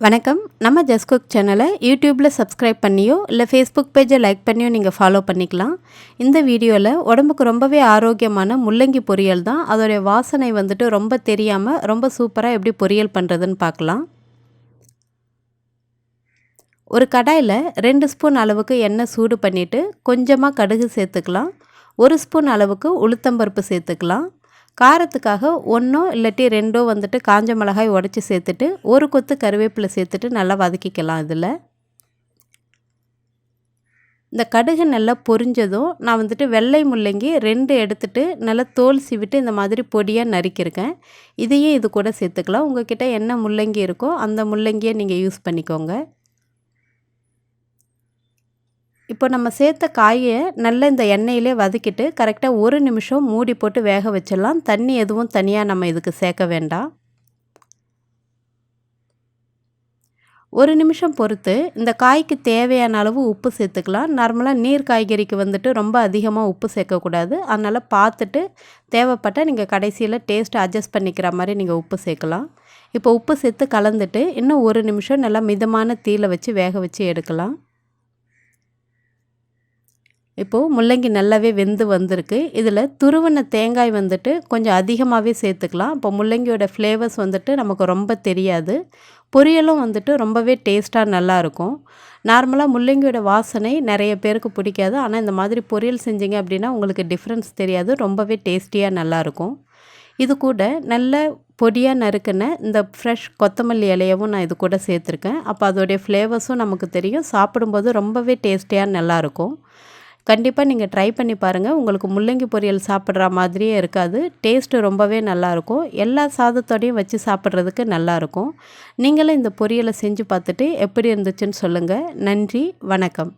வணக்கம். நம்ம just cook சேனலை யூடியூப்பில் சப்ஸ்கிரைப் பண்ணியோ இல்லை ஃபேஸ்புக் பேஜை லைக் பண்ணியோ நீங்கள் ஃபாலோ பண்ணிக்கலாம். இந்த வீடியோவில் உடம்புக்கு ரொம்பவே ஆரோக்கியமான முள்ளங்கி பொரியல் தான். அதோடைய வாசனை வந்துட்டு ரொம்ப தெரியாமல் ரொம்ப சூப்பராக எப்படி பொரியல் பண்ணுறதுன்னு பார்க்கலாம். ஒரு கடாயில் 2 ஸ்பூன் அளவுக்கு எண்ணெய் சூடு பண்ணிவிட்டு கொஞ்சமாக கடுகு சேர்த்துக்கலாம். 1 ஸ்பூன் அளவுக்கு உளுத்தம்பருப்பு சேர்த்துக்கலாம். காரத்துக்காக 1 இல்லாட்டி 2 வந்துட்டு காஞ்ச மிளகாய் உடச்சி சேர்த்துட்டு ஒரு கொத்து கருவேப்பிலை சேர்த்துட்டு நல்லா வதக்கிக்கலாம். இதில் இந்த கடுகு நல்லா பொரிஞ்சதும் நான் வந்துட்டு வெள்ளை முள்ளங்கி 2 எடுத்துகிட்டு நல்லா தோல் சீவிட்டு இந்த மாதிரி பொடியாக நறுக்கியிருக்கேன். இதையும் இது கூட சேர்த்துக்கலாம். உங்கள்கிட்ட என்ன முள்ளங்கி இருக்கோ அந்த முள்ளங்கியை நீங்கள் யூஸ் பண்ணிக்கோங்க. இப்போ நம்ம சேர்த்த காயை நல்லா இந்த எண்ணெயிலே வதக்கிட்டு கரெக்டாக 1 நிமிஷம் மூடி போட்டு வேக வச்சிடலாம். தண்ணி எதுவும் தனியாக நம்ம இதுக்கு சேர்க்க வேண்டாம். 1 நிமிஷம் பொறுத்து இந்த காய்க்கு தேவையான அளவு உப்பு சேர்த்துக்கலாம். நார்மலாக நீர் காய்கறிக்கு வந்துட்டு ரொம்ப அதிகமாக உப்பு சேர்க்கக்கூடாது. அதனால் பார்த்துட்டு தேவைப்பட்டால் நீங்கள் கடைசியில் டேஸ்ட் அட்ஜஸ்ட் பண்ணிக்கிற மாதிரி நீங்கள் உப்பு சேர்க்கலாம். இப்போ உப்பு சேர்த்து கலந்துட்டு இன்னும் 1 நிமிஷம் நல்லா மிதமான தீயில வச்சு வேக வச்சு எடுக்கலாம். இப்போது முள்ளங்கி நல்லாவே வெந்து வந்திருக்கு. இதில் துருவின தேங்காய் வந்துட்டு கொஞ்சம் அதிகமாகவே சேர்த்துக்கலாம். இப்போ முள்ளங்கியோட ஃப்ளேவர்ஸ் வந்துட்டு நமக்கு ரொம்ப தெரியாது. பொரியலும் வந்துட்டு ரொம்பவே டேஸ்ட்டாக நல்லாயிருக்கும். நார்மலாக முள்ளங்கியோட வாசனை நிறைய பேருக்கு பிடிக்காது. ஆனால் இந்த மாதிரி பொரியல் செஞ்சீங்க அப்படின்னா உங்களுக்கு டிஃப்ரென்ஸ் தெரியாது. ரொம்பவே டேஸ்டியாக நல்லாயிருக்கும். இது கூட நல்ல பொடியாக நறுக்கின இந்த ஃப்ரெஷ் கொத்தமல்லி இலையவும் நான் இது கூட சேர்த்துருக்கேன். அப்போ அதோடைய ஃப்ளேவர்ஸும் நமக்கு தெரியும். சாப்பிடும்போது ரொம்பவே டேஸ்டியாக நல்லாயிருக்கும். கண்டிப்பாக நீங்கள் ட்ரை பண்ணி பாருங்கள். உங்களுக்கு முள்ளங்கி பொரியல் சாப்பிட்ற மாதிரியே இருக்காது. டேஸ்ட்டு ரொம்பவே நல்லாயிருக்கும். எல்லா சாதத்தோடையும் வச்சு சாப்பிட்றதுக்கு நல்லாயிருக்கும். நீங்களும் இந்த பொரியலை செஞ்சு பார்த்துட்டு எப்படி இருந்துச்சுன்னு சொல்லுங்கள். நன்றி, வணக்கம்.